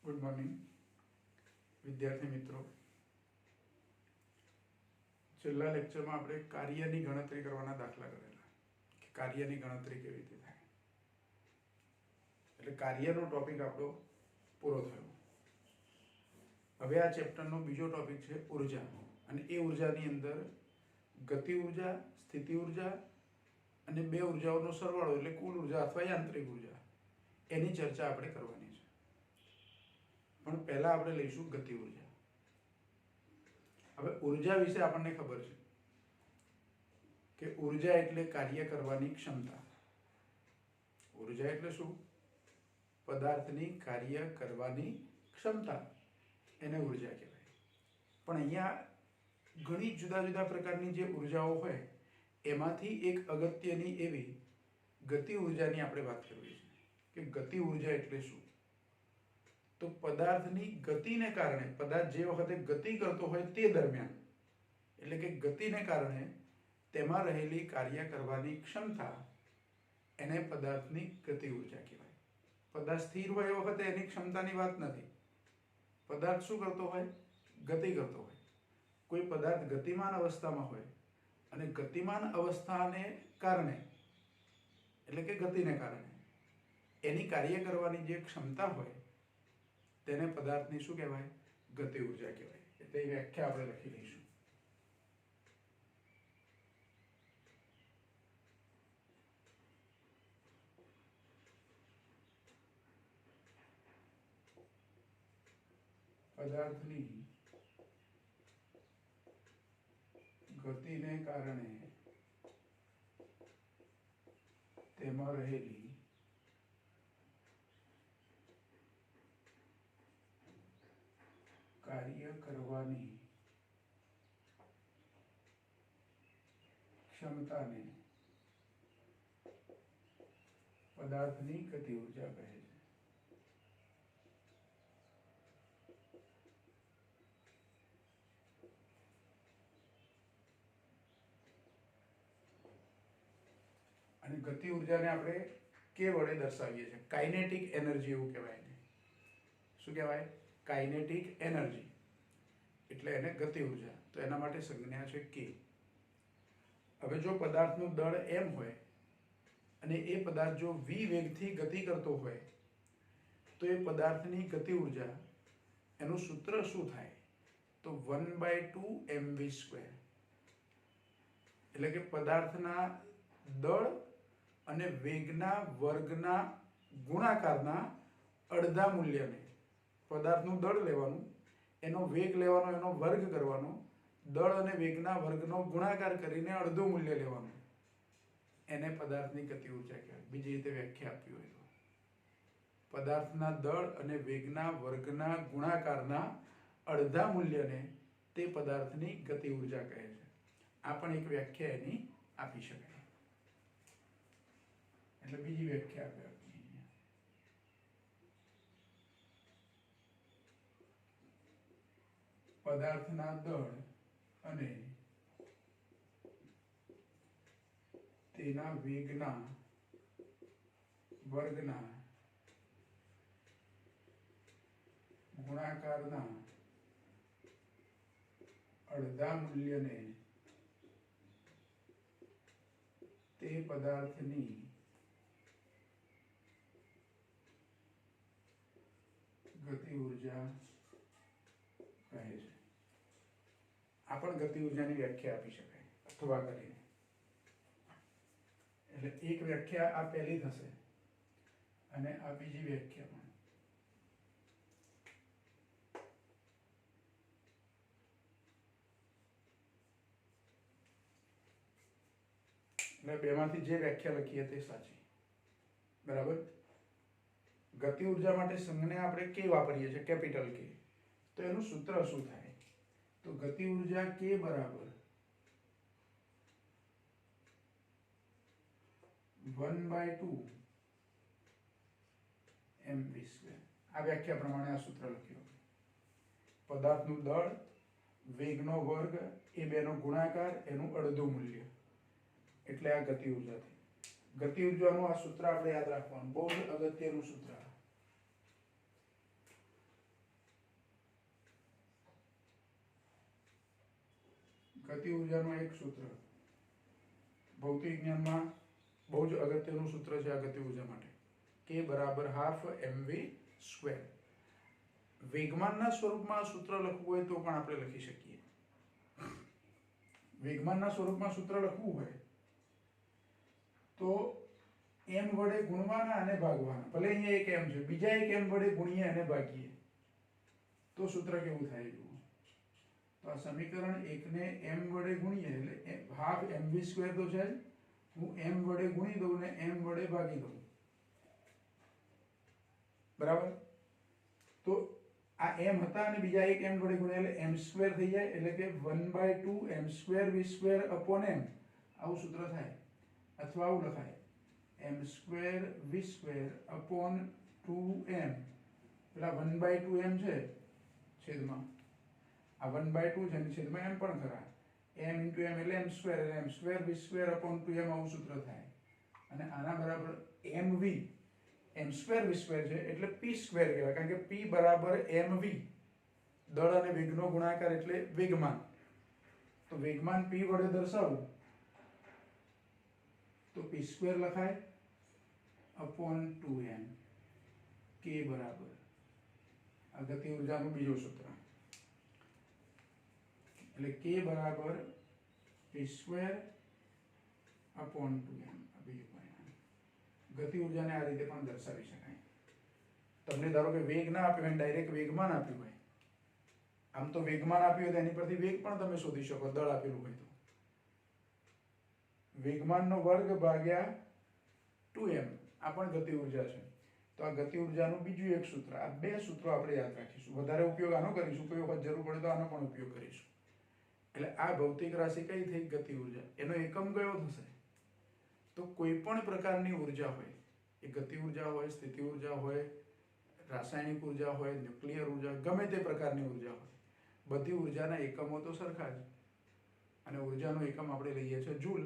Good morning વિદ્યાર્થી મિત્રો. છેલ્લા લેક્ચરમાં આપણે કાર્યની ગણતરી કરવાના દાખલા કરેલા કે કાર્યની ગણતરી કેવી રીતે થાય, એટલે કાર્યનો ટોપિક આપણો પૂરો થયો. હવે આ ચેપ્ટરનો બીજો ટોપિક છે ઉર્જા, અને એ ઉર્જાની અંદર ગતિ ઉર્જા, સ્થિતિ ઉર્જા અને બે ઉર્જાઓનો સરવાળો એટલે કુલ ઉર્જા અથવા યાંત્રિક ઉર્જા, એની ચર્ચા આપણે કરવાની છે. પણ પહેલા આપણે લઈશું ગતિ ઉર્જા. હવે ઉર્જા વિશે આપણને ખબર છે કે ઉર્જા એટલે કાર્ય કરવાની ક્ષમતા. ઉર્જા એટલે શું? પદાર્થની કાર્ય કરવાની ક્ષમતા, એને ઉર્જા કહેવાય. પણ અહીંયા ઘણી જુદા જુદા પ્રકારની જે ઉર્જાઓ હોય એમાંથી એક અગત્યની એવી ગતિ ઉર્જાની આપણે વાત કરવી છે કે ગતિ ઉર્જા એટલે શું? તો પદાર્થની ગતિને કારણે, પદાર્થ જે વખતે ગતિ કરતો હોય તે દરમિયાન, એટલે કે ગતિને કારણે તેમાં રહેલી કાર્ય કરવાની ક્ષમતા, એને પદાર્થની ગતિ ઉર્જા કહેવાય. પદાર્થ સ્થિર હોય એ વખતે એની ક્ષમતાની વાત નથી. પદાર્થ શું કરતો હોય? ગતિ કરતો હોય. કોઈ પદાર્થ ગતિમાન અવસ્થામાં હોય અને ગતિમાન અવસ્થાને કારણે, એટલે કે ગતિને કારણે એની કાર્ય કરવાની જે ક્ષમતા હોય તેને પદાર્થની શું કહેવાય? ગતિ ઉર્જા કહેવાય. એટલે એ વ્યાખ્યા આપણે લખી લઈશું. પદાર્થની ગતિને કારણે તેમાં રહેલી કાર્ય કરવાની ક્ષમતાને પદાર્થની ગતિ ઉર્જા કહે છે. અને ગતિ ઉર્જાને આપણે કે વડે દર્શાવીએ છીએ? કાઇનેટિક એનર્જી એવું કહેવાય એને. શું કહેવાય? Kinetic energy. એટલે એને ગતિ ઉર્જા. તો એના માટે સંજ્ઞા છે કે. હવે જો પદાર્થનું દળ m હોય અને એ પદાર્થ જો v વેગથી ગતિ કરતો હોય તો એ પદાર્થની ગતિ ઉર્જા, એનું સૂત્ર શું થાય? તો 1/2 mv². એટલે કે પદાર્થના દળ અને વેગના વર્ગના ગુણાકારના અડધા મૂલ્યને, પદાર્થનું દળ લેવાનું, એનો વેગ લેવાનો, એનો વર્ગ કરવાનો, દળ અને વેગના વર્ગનો ગુણાકાર કરીને અડધું મૂલ્ય લેવાનું, એને પદાર્થની ગતિ ઉર્જા કહેવાય. બીજી રીતે વ્યાખ્યા આપી હોય તો પદાર્થના દળ અને વેગના વર્ગના ગુણાકારના અડધા મૂલ્યને તે પદાર્થની ગતિ ઉર્જા કહે છે. આ પણ એક વ્યાખ્યા એની આપી શકાય. એટલે બીજી વ્યાખ્યા આપણે આપીએ. પદાર્થના દળ અને તેના વેગના વર્ગના ગુણાકારના અડધા મૂલ્યને તે પદાર્થની ગતિ ઉર્જા કહે છે. આ પણ ગતિ ઉર્જાની વ્યાખ્યા આપી શકાય અથવા કરીને. એટલે એક વ્યાખ્યા આ પહેલી થશે અને આ બીજી વ્યાખ્યા પણ. એટલે બેમાંથી જે વ્યાખ્યા લખીએ તે સાચી. બરાબર. ગતિ ઉર્જા માટે સંજ્ઞા આપણે કે વાપરીએ છીએ, કેપિટલ કે. તો એનું સૂત્ર શું થાય? તો ગતિ ઉર્જા કે બરાબર 1/2 mv². આ વ્યાખ્યા પ્રમાણે આ સૂત્ર લખ્યું. પદાર્થનું દળ, વેગનો વર્ગ, એ બેનો ગુણાકાર, એનું અડધું મૂલ્ય, એટલે આ ગતિ ઉર્જા થઈ. ગતિ ઉર્જાનું આ સૂત્ર આપણે યાદ રાખવાનું, બહુ જ અગત્યનું સૂત્ર. ગતિ ઉર્જાનું એક સૂત્ર ભૌતિક વિજ્ઞાનમાં બહુ જ અગત્યનું સૂત્ર છે આ ગતિ ઉર્જા માટે, કે બરાબર હાફ mv સ્ક્વેર. વેગમાનના સ્વરૂપમાં સૂત્ર લખવું હોય તો પણ આપણે લખી શકીએ. વેગમાનના સ્વરૂપમાં સૂત્ર લખવું હોય તો m વડે ગુણવાના અને ભાગવાના. ભલે અહીંયા એક m છે, બીજા એક m વડે ગુણીએ અને ભાગીએ તો સૂત્ર કેવું થાય જુઓ. તો આ સમીકરણ 1 ને m વડે ગુણીએ એટલે હાફ mv સ્ક્વેર તો છે જ, હું m વડે ગુણી દઉં ને m વડે ભાગી દઉં, બરાબર. તો આ m હતા અને બીજા એક m વડે ગુણ્યા એટલે m સ્ક્વેર થઈ જાય, એટલે કે 1/2 m square v square upon m. આવું સૂત્ર થાય. અથવા આવું લખાય m square v square upon 2m. પેલા 1/2m છે છેદમાં, આ 1/2 છે અને છેદમાં m પણ ખરા. m * m એટલે m સ્ક્વેર, એટલે m square v square upon 2m આવું સૂત્ર થાય. અને આના બરાબર mv, m square v square છે એટલે p સ્ક્વેર કહેવાય, કારણ કે p બરાબર mv, દળ અને વેગનો ગુણાકાર એટલે વેગમાન. તો વેગમાન p વડે દર્શાવવું તો p સ્ક્વેર લખાય અપોન 2m. k બરાબર આ ગતિ ઉર્જાનું બીજું સૂત્ર, એટલે k બરાબર p સ્ક્વેર અપોન 2m. આ બીજું પરિણામ. ગતિ ઉર્જાને આ રીતે પણ દર્શાવી શકાય. તમને ધારો કે વેગ ના આપ્યો હોય, ડાયરેક્ટ વેગમાન આપ્યું હોય, આમ તો વેગમાન આપ્યું હોય તો એની પરથી વેગ પણ તમે શોધી શકો, દળ આપેલું હોય તો. વેગમાનનો વર્ગ ભાગ્યા 2m આ પણ ગતિ ઉર્જા છે. તો આ ગતિ ઉર્જાનું બીજું એક સૂત્ર. આ બે સૂત્રો આપણે યાદ રાખીશું. વધારે ઉપયોગ આનો કરીશું, કોઈ વખત જરૂર પડે તો આનો પણ ઉપયોગ કરીશું. એટલે આ ભૌતિક રાશિ કઈ થઈ? ગતિ ઉર્જા. એનો એકમ કયો થશે? તો કોઈ પણ પ્રકારની ઉર્જા હોય, એ ગતિ ઉર્જા હોય, સ્થિતિ ઉર્જા હોય, રાસાયણિક ઉર્જા હોય, ન્યુક્લિયર ઉર્જા, ગમે તે પ્રકારની ઉર્જા હોય, બધી ઉર્જાના એકમો તો સરખા જ. અને ઉર્જાનો એકમ આપણે લઈએ છીએ જૂલ,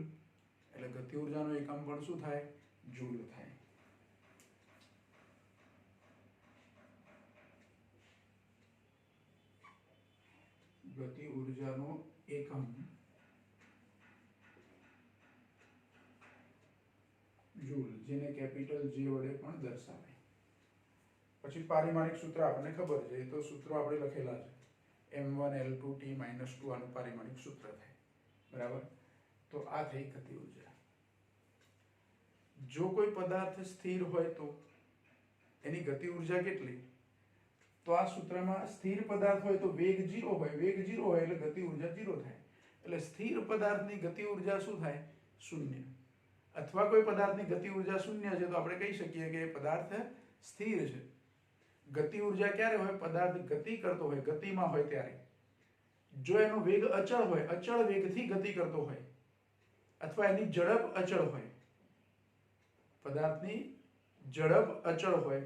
એટલે ગતિ ઉર્જાનો એકમ પણ શું થાય? જૂલ થાય. ગતિ ઉર્જાનો એકમ જૂલ, જેને કેપિટલ J વડે પણ દર્શાવે. પછી પારિમાણિક સૂત્ર આપણને ખબર છે, એ તો સૂત્રો આપણે લખેલા છે. m1l2t - 2 આનું પારિમાણિક સૂત્ર થાય, બરાબર. તો આ થઈ ગતિ ઉર્જા. જો કોઈ પદાર્થ સ્થિર હોય તો એની ગતિ ઉર્જા કેટલી? તો આ સૂત્રમાં સ્થિર પદાર્થ હોય તો વેગ 0 હોય, વેગ 0 હોય એટલે ગતિ ઉર્જા 0 થાય. એટલે સ્થિર પદાર્થની ગતિ ઉર્જા શું થાય? 0. અથવા કોઈ પદાર્થની ગતિ ઉર્જા 0 છે તો આપણે કહી શકીએ કે એ પદાર્થ સ્થિર છે. ગતિ ઉર્જા ક્યારે હોય? પદાર્થ ગતિ કરતો હોય, ગતિમાં હોય ત્યારે. જો એનો વેગ અચળ હોય, અચળ વેગથી ગતિ કરતો હોય, અથવા એની ઝડપ અચળ હોય, પદાર્થની ઝડપ અચળ હોય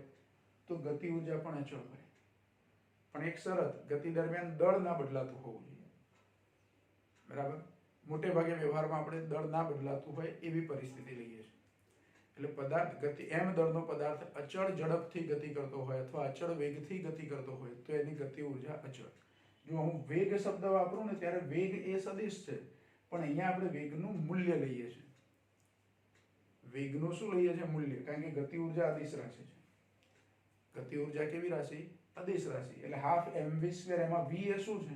તો ગતિ ઉર્જા પણ અચળ હોય. પણ એક શરત, ગતિ દરમિયાન દળ ના બદલાતું હોવું જોઈએ, બરાબર. મોટે ભાગે વ્યવહારમાં આપણે દળ ના બદલાતું હોય એવી પરિસ્થિતિ લઈએ છીએ. એટલે પદાર્થ ગતિ m દળનો પદાર્થ અચળ ઝડપથી ગતિ કરતો હોય અથવા અચળ વેગથી ગતિ કરતો હોય તો એની ગતિ ઉર્જા અચળ. જો હું વેગ શબ્દ વાપરું ને ત્યારે વેગ એ સદિશ છે, પણ અહીંયા આપણે વેગનું મૂલ્ય લઈએ છીએ. વેગનું શું લઈએ છીએ? મૂલ્ય. કારણ કે ગતિ ઉર્જા અદિશ રાશિ છે. ગતિ ઉર્જા કેવી રાશિ? અદિશ રાશિ. એટલે હાફ mv સ્ક્વેર, એમાં v એ શું છે?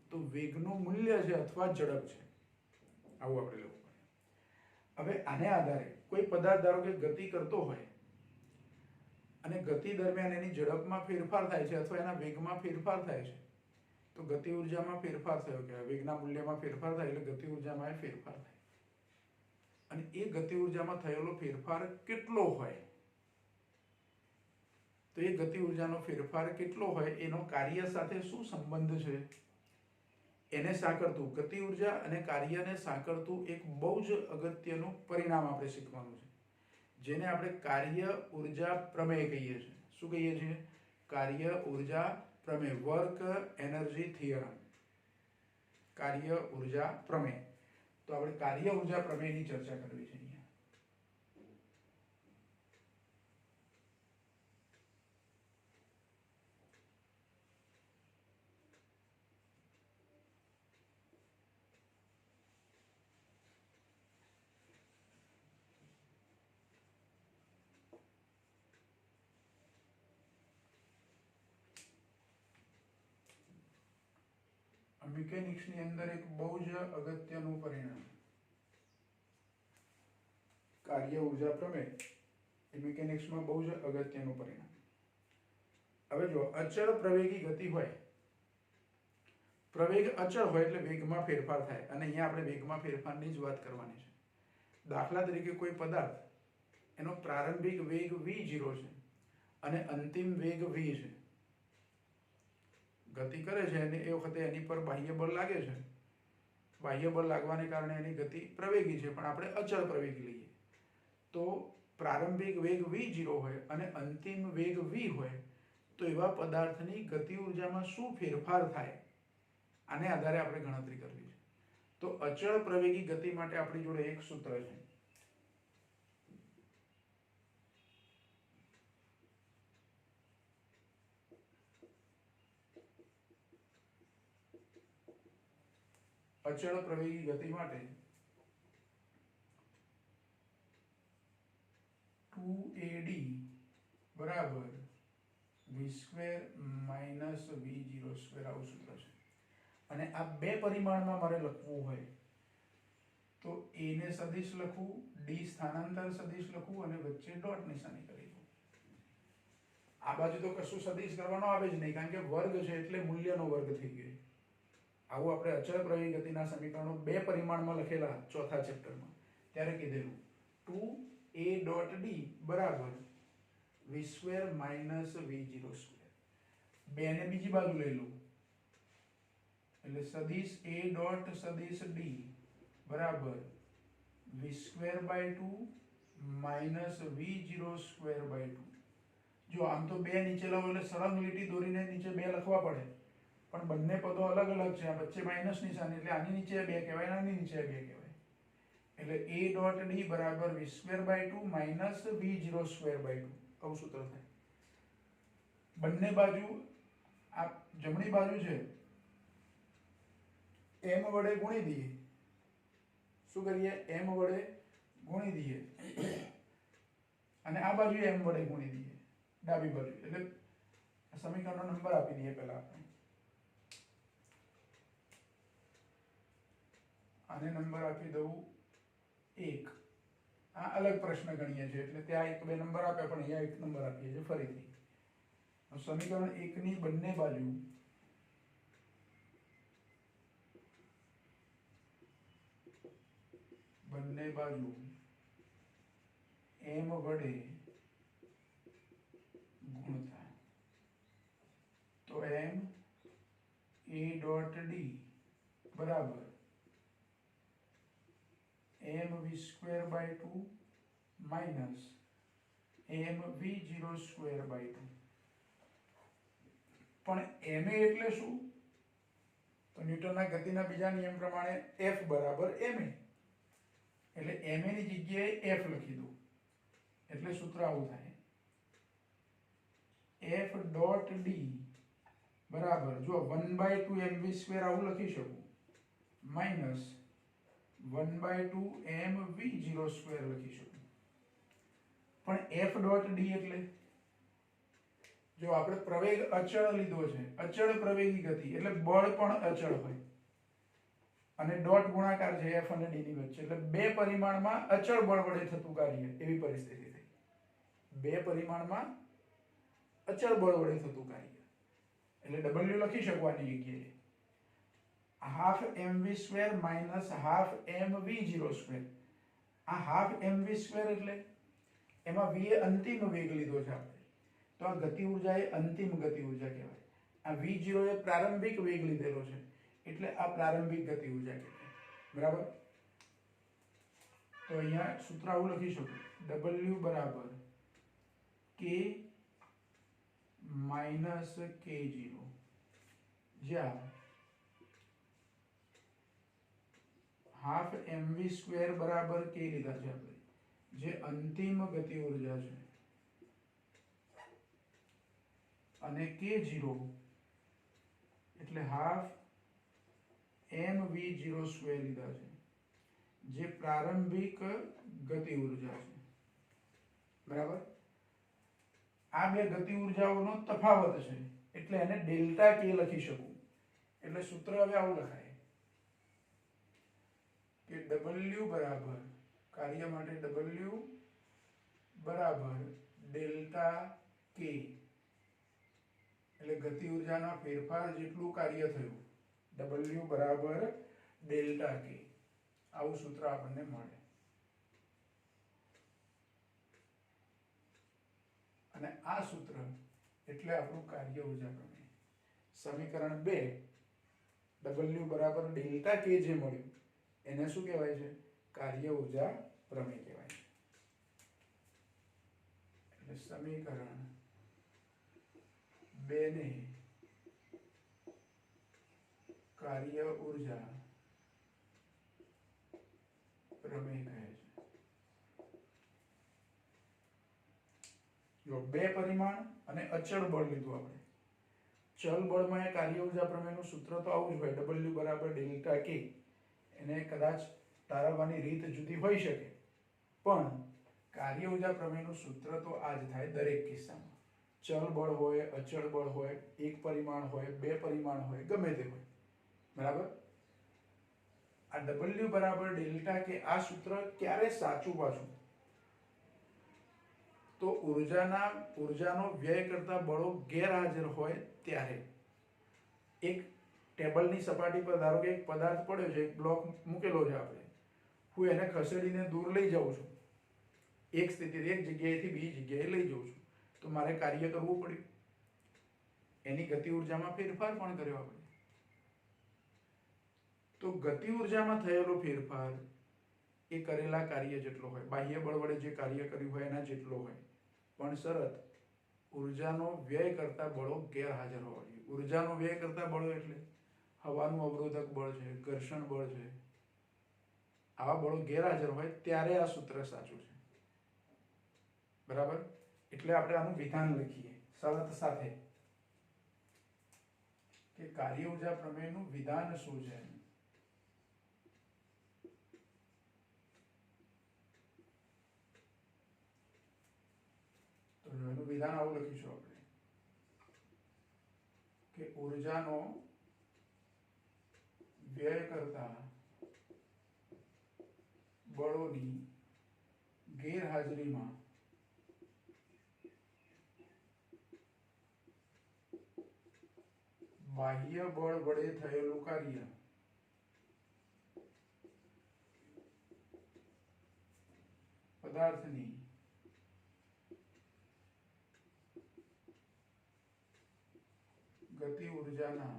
તો વેગનું મૂલ્ય છે અથવા ઝડપ છે. આવું આપણે લખવું પડે. હવે આને આધારે કોઈ પદાર્થ ધારો કે ગતિ કરતો હોય અને ગતિ દરમિયાન એની ઝડપમાં ફેરફાર થાય છે અથવા એના વેગમાં ફેરફાર થાય છે તો ગતિ ઉર્જામાં ફેરફાર થયો કહેવાય. વેગના મૂલ્યમાં ફેરફાર થાય એટલે ગતિ ઉર્જામાં ફેરફાર થાય. અને એ ગતિ ઉર્જામાં થયેલો ફેરફાર કેટલો હોય? તો એ ગતિ ઉર્જાનો ફેરફાર કેટલો હોય એનો કાર્ય સાથે શું સંબંધ છે એને સાંકળતું, ગતિ ઉર્જા અને કાર્યને સાંકળતું એક બહુ જ અગત્યનું પરિણામ આપણે શીખવાનું છે, જેને આપણે કાર્ય ઉર્જા પ્રમેય કહીએ છીએ. શું કહીએ છીએ? કાર્ય ઉર્જા પ્રમેય, વર્ક એનર્જી થિયરમ. કાર્ય ઉર્જા પ્રમેય. તો આપણે કાર્ય ઉર્જા પ્રમેયની ચર્ચા કરવી છે અહીંયા. મિકેનિક્સની અંદર એક બહુ જ અગત્યનું પરિણામ, કાર્ય ઉર્જા પ્રમેય એ મિકેનિક્સમાં બહુ જ અગત્યનું પરિણામ. હવે જો અચળ પ્રવેગી ગતિ હોય, પ્રવેગ અચળ હોય એટલે વેગમાં ફેરફાર થાય, અને અહીંયા આપણે વેગમાં ફેરફારની જ વાત કરવાની છે. દાખલા તરીકે કોઈ પદાર્થ, એનો પ્રારંભિક વેગ v0 છે અને અંતિમ વેગ v છે. ગતિ કરે છે અને એ વખતે એની પર બાહ્ય બળ લાગે છે. બાહ્ય બળ લાગવાને કારણે એની ગતિ પ્રવેગી છે, પણ આપણે અચળ પ્રવેગી લઈએ તો પ્રારંભિક વેગ v0 હોય અને અંતિમ વેગ v હોય તો એવા પદાર્થની ગતિ ઉર્જામાં શું ફેરફાર થાય, આને આધારે આપણે ગણતરી કરવી છે. તો અચળ પ્રવેગી ગતિ માટે આપણી જોડે એક સૂત્ર છે. અચળ પ્રવેગી ગતિ માટે 2AD બરાબર v² માઇનસ v02 આવું સૂત્ર છે. અને આ બે પરિમાણમાં મારે લખવું હોય તો a ને સદિશ લખવું, d સ્થાનાંતર સદિશ લખવું અને વચ્ચે ડોટ નિશાની કરી દઉં. આ બાજુ તો કશું સદિશ કરવાનો આવે જ નહીં, કારણ કે વર્ગ છે એટલે મૂલ્યનો વર્ગ થઈ ગયો. આવું આપણે અચળ પ્રવેગી ગતિના સમીકરણો બે પરિમાણમાં લખેલા ચોથા ચેપ્ટરમાં, ત્યારે કીધેલું 2a ડોટ d બરાબર v² માઇનસ v02. બે ને બીજી બાજુ લઈ લઉં એટલે સદિશ a ડોટ સદિશ d બરાબર v²/2 માઇનસ v02/2. જો આમ તો બે નીચે લાવો એટલે સળંગ લીટી દોરીને નીચે બે લખવા પડે, પણ બંને પદો અલગ અલગ છે, વચ્ચે માઇનસ નિશાની, એટલે આની નીચે બે કહેવાય, આની નીચે બે કહેવાય. એટલે a ડોટ d બરાબર v²/2 માઇનસ v02/2 આવું સૂત્ર થાય. બંને બાજુ આ જમણી બાજુ છે m વડે ગુણી દઈએ. શું કરીએ? m વડે ગુણી દઈએ અને આ બાજુ m વડે ગુણી દઈએ ડાબી બાજુ. એટલે સમીકરણનો નંબર આપી દઈએ પહેલા આપણે. આને નંબર આપી દઉં 1. આ અલગ પ્રશ્ન ગણીએ છીએ એટલે ત્યાં એક બે નંબર આપ્યા, પણ અહીંયા એક નંબર આપીએ છીએ ફરીથી. સમીકરણ 1 ની બંને બાજુ m વડે ગુણતા તો m a ડોટ d બરાબર m v²/2 minus m v02/2. પણ ma એટલે શું? તો ન્યૂટનના ગતિના બીજા નિયમ પ્રમાણે F બરાબર ma, એટલે ma ની જગ્યાએ F લખી દો એટલે સૂત્ર આવું થાય F ડોટ d બરાબર, જો 1/2 mv² આવું લખી શકું, માઇનસ 1/2 mv02 લખી શકું. પણ F ડોટ d એટલે જો આપણે પ્રવેગ અચળ લીધો છે, અચળ પ્રવેગી ગતિ એટલે બળ પણ અચળ હોય અને ડોટ ગુણાકાર છે F અને d ની વચ્ચે, એટલે બે પરિમાણમાં અચળ બળ વડે થતું કાર્ય, એવી પરિસ્થિતિ થઈ. બે પરિમાણમાં અચળ બળ વડે થતું કાર્ય એટલે w લખી શકવાની જગ્યાએ half mv² minus half mv02. આ હાફ mv² એટલે એમાં v એ અંતિમ વેગ લીધો છે આપણે, તો આ ગતિ ઉર્જા એ અંતિમ ગતિ ઉર્જા કહેવાય. આ v0 એ પ્રારંભિક વેગ લીધેલો છે એટલે આ પ્રારંભિક ગતિ ઉર્જા કહેવાય. બરાબર? તો અહીંયા સૂત્ર આવું લખી શકું w બરાબર k માઇનસ k0, જ્યાં હાફ mv² બરાબર k લીધા છે આપણે, જે અંતિમ ગતિ ઉર્જા છે, અને k0 એટલે હાફ mv02 લીધા છે, જે પ્રારંભિક ગતિ ઉર્જા છે. બરાબર? આ બે ગતિ ઉર્જાઓનો તફાવત છે એટલે એને ડેલ્ટા k લખી શકું. એટલે સૂત્ર હવે આવું લખાય કે W બરાબર કાર્ય માટે W બરાબર ડેલ્ટા K, એટલે ગતિ ઉર્જાના ફેરફાર જેટલું કાર્ય થયું, W બરાબર ડેલ્ટા K, આવું સૂત્ર આપણને મળે. અને આ સૂત્ર એટલે આપણું કાર્ય ઉર્જા પ્રમેય. સમીકરણ 2 W બરાબર ડેલ્ટા K જે મળ્યું એને શું કહેવાય છે? કાર્ય ઉર્જા પ્રમેય કહેવાય છે. એટલે સમીકરણ 2 ને કાર્ય ઉર્જા પ્રમેય કહે છે. જો બે પરિમાણ અને અચળ બળ લીધું આપણે. ચલ બળમાં એ કાર્ય ઉર્જા પ્રમેયનું સૂત્ર તો આવું જ હોય, W બરાબર ડેલ્ટા K. એને કદાચ તારવવાની રીત જુદી હોઈ શકે, પણ કાર્ય ઉર્જા પ્રમેયનું સૂત્ર તો આ જ થાય દરેક કિસ્સામાં. ચલ બળ હોય, અચળ બળ હોય, એક પરિમાણ હોય, બે પરિમાણ હોય, ગમે તે હોય. બરાબર? આ W બરાબર ડેલ્ટા K આ સૂત્ર ક્યારે સાચું પાછું? તો ઉર્જાનો વ્યય કરતા બળો ગેરહાજર હોય ત્યારે. એક ટેબલની સપાટી પર ધારો કે એક પદાર્થ પડ્યો છે, એક બ્લોક મૂકેલો છે આપણે, હું એને ખસેડીને દૂર લઈ જાઉં છું, એક સ્થિતિથી એક જગ્યાએથી બીજી જગ્યાએ લઈ જાઉં છું, તો મારે કાર્ય કરવું પડ્યું, એની ગતિ ઉર્જામાં ફેરફાર પણ કર્યો આપણે. તો ગતિ ઉર્જામાં થયેલો ફેરફાર એ કરેલા કાર્ય જેટલો હોય, બાહ્ય બળ વડે જે કાર્ય કર્યું હોય એના જેટલો હોય, પણ શરત ઉર્જાનો વ્યય કરતા બળો ગેરહાજર હોવા જોઈએ. ઉર્જાનો વ્યય કરતા બળો એટલે હવાનું અવરોધક બળ છે, ઘર્ષણ બળ છે, આવા બળો ગેરહાજર હોય ત્યારે આ સૂત્ર સાચું છે. બરાબર? એટલે આપણે આનું વિધાન લખીએ શરત સાથે કે કાર્ય ઉર્જા પ્રમેયનું વિધાન શું છે. તો એનું વિધાન આવું લખીશું આપણે કે ઉર્જાનો વ્યય કરતા બળોની ગેરહાજરીમાં બાહ્ય બળ વડે થયેલું કાર્ય પદાર્થની ગતિ ઉર્જાના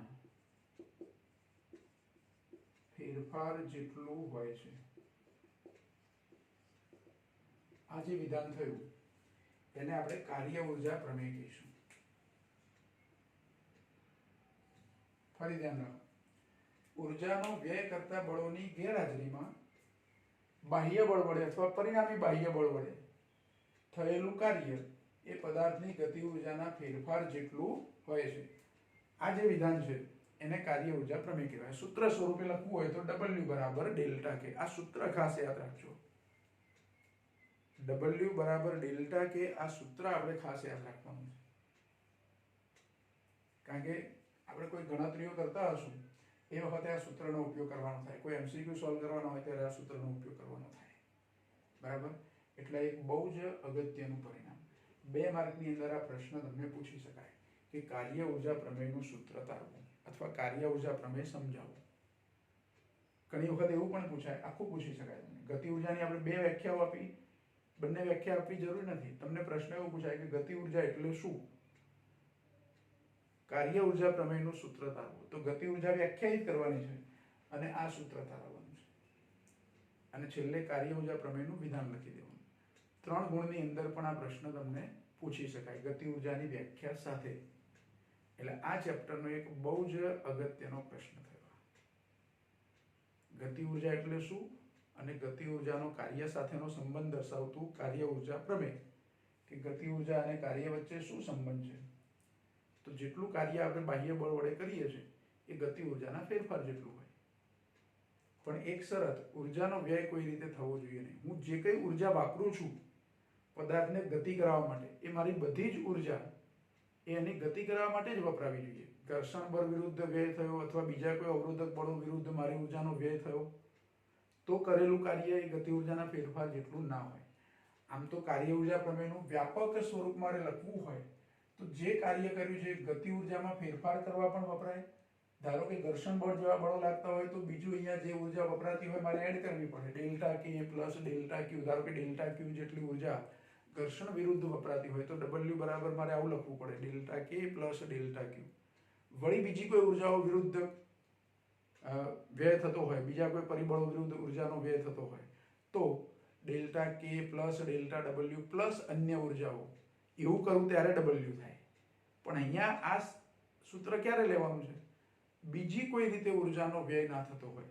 ફેરફાર જેટલું હોય છે. આ જે વિધાન થયું એને આપણે કાર્ય ઉર્જા પ્રમેય કહીશું. ફરી ધ્યાન રાખો, ઉર્જાનો વ્યય કરતા બળોની ગેરહાજરીમાં બાહ્ય બળ વડે અથવા પરિણામી બાહ્ય બળ વડે થયેલું કાર્ય એ પદાર્થની ગતિ ઉર્જાના ફેરફાર જેટલું હોય છે. આ જે વિધાન છે એને કાર્ય ઉર્જા પ્રમેય કહેવાય. સૂત્ર સ્વરૂપે લખવું હોય તો W બરાબર ડેલ્ટા K. આ સૂત્ર ખાસ યાદ રાખજો. W બરાબર ડેલ્ટા K આ સૂત્ર આપણે ખાસ યાદ રાખવાનું છે. કારણ કે આપણે કોઈ ગણતરીઓ કરતા હશું એ વખતે આ સૂત્રનો ઉપયોગ કરવાનો થાય. કોઈ MCQ સોલ્વ કરવાનો હોય ત્યારે આ સૂત્રનો ઉપયોગ કરવાનો થાય. બરાબર? એટલે એક બહુ જ અગત્યનું પરિણામ. 2 માર્કની અંદર આ પ્રશ્ન તમને પૂછી શકાય કે કાર્ય ઉર્જા પ્રમેયનું સૂત્ર તારવું અથવા કાર્ય ઉર્જા પ્રમેય સમજાવવું. ઘણી વખત એવું પણ પૂછાય, આખું પૂછી શકાય તમને. ગતિ ઉર્જાની આપણે 2 વ્યાખ્યાઓ આપી, બંને વ્યાખ્યા આપવી જરૂરી નથી. તમને પ્રશ્ન એવો પૂછાય કે ગતિ ઉર્જા એટલે શું? કાર્ય ઉર્જા પ્રમેયનું સૂત્ર તારવું. તો ગતિ ઉર્જા વ્યાખ્યાયિત કરવાની છે અને આ સૂત્ર તારવવાનું છે. અને છેલ્લે કાર્ય ઉર્જા પ્રમેયનું વિધાન લખી દેવાનું. 3 ગુણની અંદર પણ આ પ્રશ્ન તમને પૂછી શકાય ગતિ ઉર્જાની વ્યાખ્યા સાથે. એટલે આ ચેપ્ટરનો એક બહુ જ અગત્યનો પ્રશ્ન થયો. ગતિ ઉર્જા એટલે શું અને ગતિ ઉર્જાનો કાર્ય સાથેનો સંબંધ દર્શાવતું કાર્ય ઉર્જા પ્રમેય. કે ગતિ ઉર્જા અને કાર્ય વચ્ચે શું સંબંધ છે? તો જેટલું કાર્ય આપણે બાહ્ય બળ વડે કરીએ છીએ એ ગતિ ઉર્જાના ફેરફાર જેટલું હોય. પણ એક શરત, ઉર્જાનો વ્યય કોઈ રીતે થવો જોઈએ નહીં. હું જે કંઈ ઉર્જા વાપરું છું પદાર્થને ગતિ કરાવવા માટે, એ મારી બધી જ ઉર્જા એ એની ગતિ કરવા માટે જ વપરાવી જોઈએ. ઘર્ષણ બળ વિરુદ્ધ વ્યય થયો અથવા બીજા કોઈ અવરોધક બળો વિરુદ્ધ મારી ઉર્જાનો વ્યય થયો તો કરેલું કાર્ય એ ગતિ ઉર્જાના ફેરફાર જેટલું ના હોય. આમ તો કાર્ય ઉર્જા પ્રમેયનું વ્યાપક સ્વરૂપ મારે લખવું હોય તો જે કાર્ય કર્યું છે ગતિ ઉર્જામાં ફેરફાર કરવા પણ વપરાય. ધારો કે ઘર્ષણ બળ જેવા બળો લાગતા હોય તો બીજું અહીંયા જે ઉર્જા વપરાતી હોય મારે એડ કરવી પડે. ડેલ્ટા કે પ્લસ ડેલ્ટા ક્યુ, ધારો કે ડેલ્ટા ક્યુ જેટલી ઉર્જા ઘર્ષણ વિરુદ્ધ વપરાતી હોય તો ડબલ્યુ બરાબર મારે આવું લખવું પડે, ડેલ્ટા કે પ્લસ ડેલ્ટા ક્યુ. વળી બીજી કોઈ ઉર્જાઓ વિરુદ્ધ વ્યય થતો હોય, બીજા કોઈ પરિબળો વિરુદ્ધ ઉર્જાનો વ્યય થતો હોય તો ડેલ્ટા કે પ્લસ ડેલ્ટા ડબલ્યુ પ્લસ અન્ય ઉર્જાઓ, એવું કરું ત્યારે ડબલ્યુ થાય. પણ અહીંયા આ સૂત્ર ક્યારે લેવાનું છે? બીજી કોઈ રીતે ઉર્જાનો વ્યય ના થતો હોય.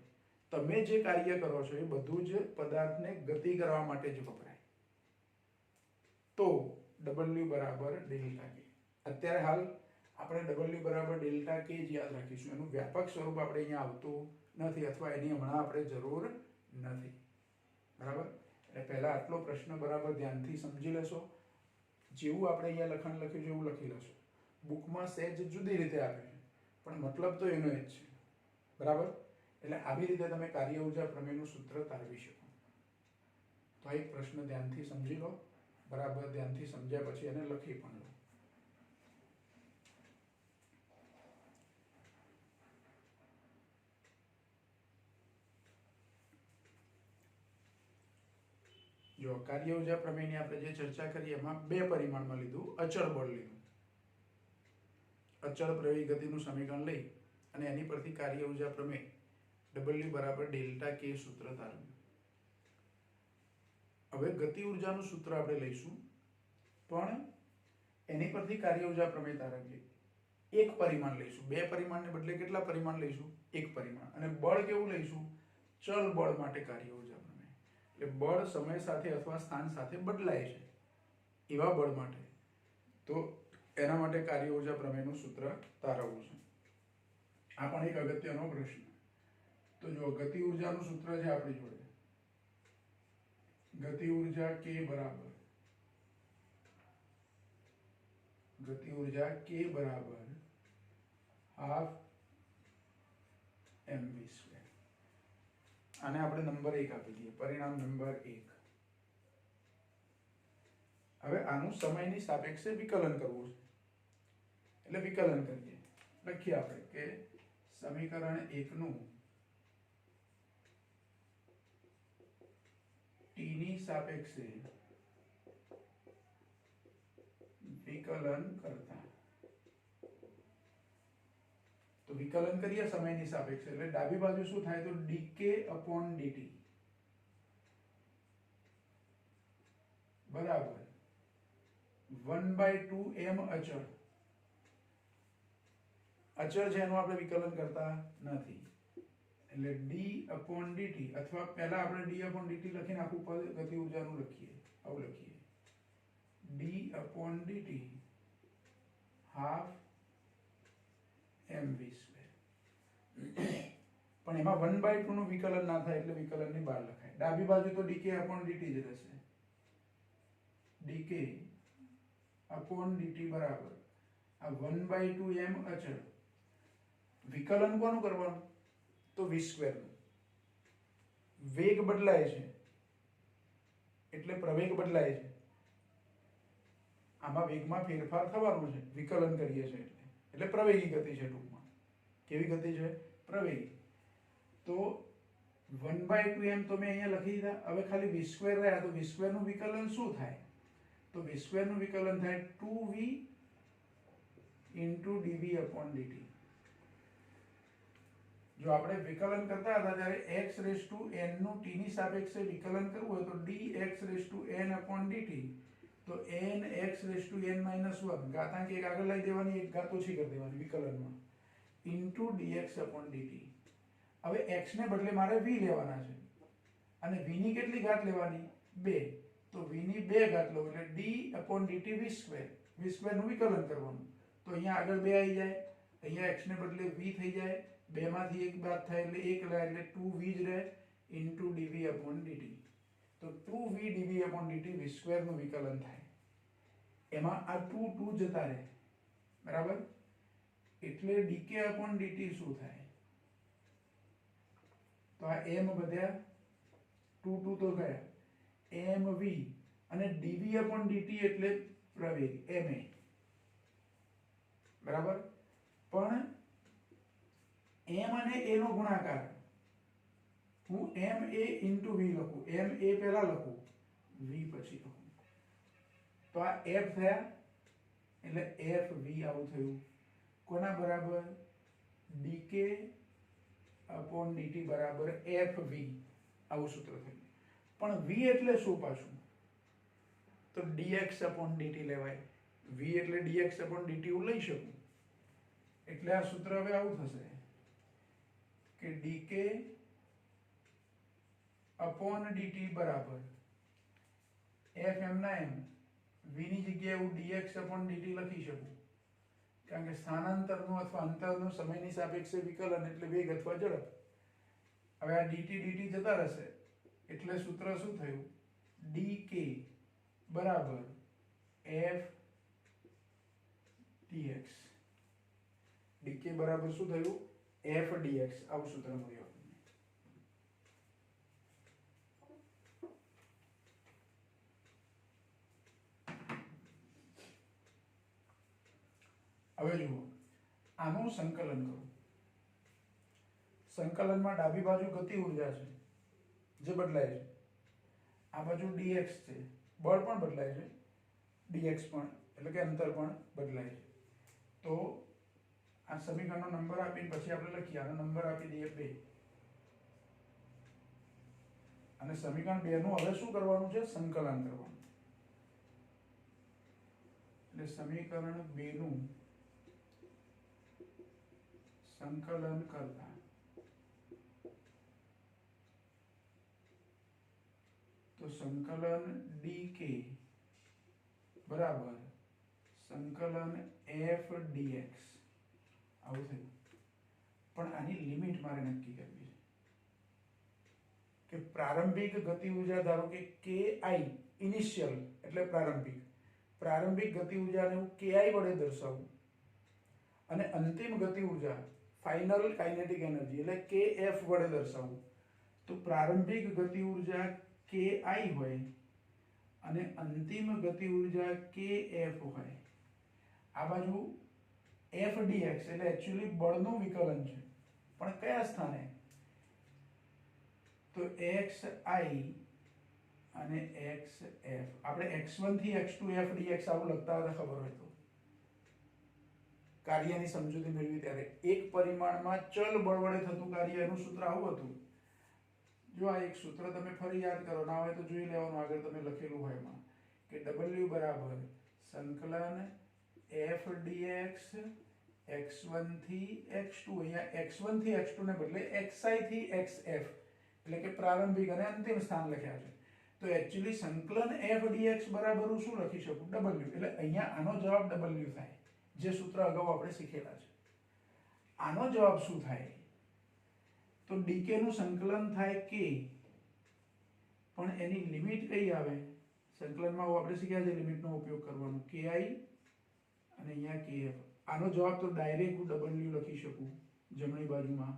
તમે જે કાર્ય કરો છો એ બધું જ પદાર્થને ગતિ કરવા માટે જ વપરાય. તો ડબલ્યુ બરાબર ડેલ્ટા કે. અત્યારે હાલ આપણે ડબલ્યુ બરાબર ડેલ્ટા કે જ યાદ રાખીશું. એનું વ્યાપક સ્વરૂપ આપણે અહીંયા આવતું નથી અથવા એની હમણાં આપણે જરૂર નથી. બરાબર? એટલે પહેલા આટલો પ્રશ્ન બરાબર ધ્યાનથી સમજી લેશો. જેવું આપણે અહીંયા લખાણ લખ્યું છે એવું લખી લેશો. બુકમાં સહેજ જુદી રીતે આપ્યું છે પણ મતલબ તો એનો જ છે. બરાબર? એટલે આવી રીતે તમે કાર્ય ઉર્જા પ્રમેયનું સૂત્ર તારવી શકો. તો આ એક પ્રશ્ન ધ્યાનથી સમજી લો. બરાબર ધ્યાનથી સમજ્યા પછી એને લખી પણ લો. જો કાર્ય ઉર્જા પ્રમેયની આપણે જે ચર્ચા કરી એમાં બે પરિમાણમાં લીધું, અચળ બળ લીધું. અચળ પ્રવેગી ગતિનું સમીકરણ લઈ અને એની પરથી કાર્ય ઉર્જા પ્રમેય ડબલ્યુ બરાબર ડેલ્ટા કે સૂત્ર તારવ્યું. હવે ગતિ ઉર્જાનું સૂત્ર આપણે લઈશું પણ એની પરથી કાર્ય ઉર્જા પ્રમેય તારવીએ. એક પરિમાણ લઈશું. બે પરિમાણને બદલે કેટલા પરિમાણ લઈશું? એક પરિમાણ. અને બળ કેવું લઈશું? ચલ બળ માટે કાર્ય ઉર્જા પ્રમેય. એટલે બળ સમય સાથે અથવા સ્થાન સાથે બદલાય છે એવા બળ માટે તો એના માટે કાર્ય ઉર્જા પ્રમેયનું સૂત્ર તારવવું છે. આ પણ એક અગત્યનો પ્રશ્ન. તો જો ગતિ ઉર્જાનું સૂત્ર છે આપણી જોડે, ગતિ ઉર્જા કે બરાબર હાફ mv સ્ક્વેર. આને આપણે નંબર 1 આપી દઈએ, પરિણામ નંબર 1. હવે આનું સમયની સાપેક્ષે વિકલન કરવું છે એટલે વિકલન કરીએ. લખીએ આપણે કે સમીકરણ 1 નું t ની સાપેક્ષે વિકલન કરતા. તો વિકલન કરીએ સમયની સાપેક્ષે એટલે ડાબી બાજુ શું થાય તો dk/dt બરાબર 1/2m અચળ. અચળ છે એનું આપણે વિકલન કરતા નથી એટલે d/dt અથવા પહેલા આપણે d/dt લખીને આખું પદ ગતિ ઉર્જાનું લખીએ. આવું લખીએ d/dt હાફ mv સ્ક્વેર. પણ એમાં 1/2 નું વિકલન ના થાય એટલે વિકલનની બહાર લખાય. ડાબી બાજુ તો dk/dt જ રહેશે. dk/dt બરાબર આ 1/2m અચળ. વિકલન કોનું કરવાનું? તો v સ્ક્વેર નું. વેગ બદલાય છે એટલે પ્રવેગ બદલાય છે. આમાં વેગમાં ફેરફાર થવાનો છે વિકલન કરીએ છીએ એટલે પ્રવેગી ગતિ છે. ટૂંકમાં કેવી ગતિ છે? પ્રવેગી. તો 1/2m તો મેં અહીંયા લખી દીધા. હવે ખાલી v સ્ક્વેર રહ્યા તો v સ્ક્વેર નું વિકલન શું થાય? તો v સ્ક્વેર નું વિકલન થાય 2v dv/dt. જો આપણે વિકલન કરતા હતા ત્યારે x⁻n નું t ની સાપેક્ષે વિકલન કરવું હોય તો dx⁻n/dt તો n x⁻n-1 ઘાતાંક એક આગળ લઈ દેવાની, એક ઘાત ઓછી કરી દેવાની વિકલનમાં dx/dt. હવે x ને બદલે મારે v લેવાના છે અને v ની કેટલી ઘાત લેવાની? 2. તો v ની 2 ઘાત લો એટલે d/dt v square. v square નું વિકલન કરવાનું તો અહીંયા આગળ 2 આવી જાય, અહીંયા x ને બદલે v થઈ જાય, 2 માંથી 1 બાદ થાય એટલે 1 રહે એટલે 2v જ રહે dv/dt. તો 2v dv/dt v સ્ક્વેર નું વિકલન થાય. એમાં આ 2 જતા રહે. બરાબર? એટલે dk upon dt શું થાય? તો આ m વધ્યા 2 તો ગયા mv અને dv upon dt એટલે પ્રવેગ ma, બરાબર. પણ m અને a નો ગુણાકાર હું ma into v લખું, ma પહેલા લખું, v પછી લખું, તો આ f થયા એટલે fv આવું થયું. કોના બરાબર? dk upon dt બરાબર fv, આવું સૂત્ર થયું. પણ v એટલે શું પાછું? તો dx upon dt લેવાય. v એટલે dx upon dt હું લઈ શકું. એટલે આ સૂત્ર હવે આવું થશે કે dk upon dt બરાબર f m ના m, v ની જગ્યાએ હું dx upon dt લખી શકું, કારણ કે સ્થાનાંતરનું અથવા અંતરનું સમયની સાપેક્ષે વિકલન એટલે વેગ અથવા ઝડપ. હવે આ dt dt જતા રહેશે એટલે સૂત્ર શું થયું? dk બરાબર f dx. dk બરાબર શું થયું? f dx, આવું સૂત્ર મળ્યું. હવે જુઓ, આનું સંકલન કરો. સંકલનમાં ડાબી બાજુ ગતિ ઊર્જા છે જે બદલાય છે, આ બાજુ dx છે, બળ પણ બદલાય છે, dx પણ એટલે કે અંતર પણ બદલાય છે. તો આ સમીકરણનો નંબર આપીને પછી આપણે લખીએ, આનો નંબર આપી દઈએ 2. અને સમીકરણ 2 નું હવે શું કરવાનું છે? સંકલન કરવાનું. એટલે સમીકરણ 2 નું સંકલન કરતા તો સંકલન dk બરાબર સંકલન f dx આવું થયું. પણ આની લિમિટ મારે નક્કી કરવી છે કે પ્રારંભિક ગતિ ઊર્જા ધારો કે ki ઇનિશિયલ એટલે પ્રારંભિક ગતિ ઊર્જાને હું ki વડે દર્શાવું અને અંતિમ ગતિ ઊર્જા ફાઇનલ કાઇનેટિક એનર્જી એટલે kf વડે દર્શાવું. તો પ્રારંભિક ગતિ ઊર્જા ki હોય અને અંતિમ ગતિ ઊર્જા kf હોય. આ બાજુ f dx એટલે એક્ચ્યુઅલી બળનું વિકલન છે, પણ કયા સ્થાને? તો xi અને xf. આપણે x1 થી x2 f dx આવું લખતા હતા, ખબર હોય તો. કાર્યની સમજૂતી મેળવી ત્યારે એક પરિમાણમાં ચલ બળ વડે થતું કાર્ય, એનું સૂત્ર આવું હતું. જો આ એક સૂત્ર તમે ફરી યાદ કરો, ના હોય તો જોઈ લેવાનું, આગળ તમે લખેલું હોય એમાં કે w બરાબર સંકલન f dx x1 થી x2. અહીંયા x1 થી x2 ને બદલે xi થી xf એટલે કે પ્રારંભિક અને અંતિમ સ્થાન લખ્યા છે. તો એક્ચ્યુઅલી સંકલન f dx બરાબર હું શું લખી શકું? w. એટલે અહીંયા આનો જવાબ w થાય, જે સૂત્ર અગાઉ આપણે શીખેલા છે. આનો જવાબ શું થાય? તો dk નું સંકલન થાય k, પણ એની લિમિટ કઈ આવે? સંકલનમાં આપણે શીખ્યા છે લિમિટનો ઉપયોગ કરવાનો, ki અને અહીંયા kf. આનો જવાબ તો ડાયરેક્ટ હું w લખી શકું જમણી બાજુમાં,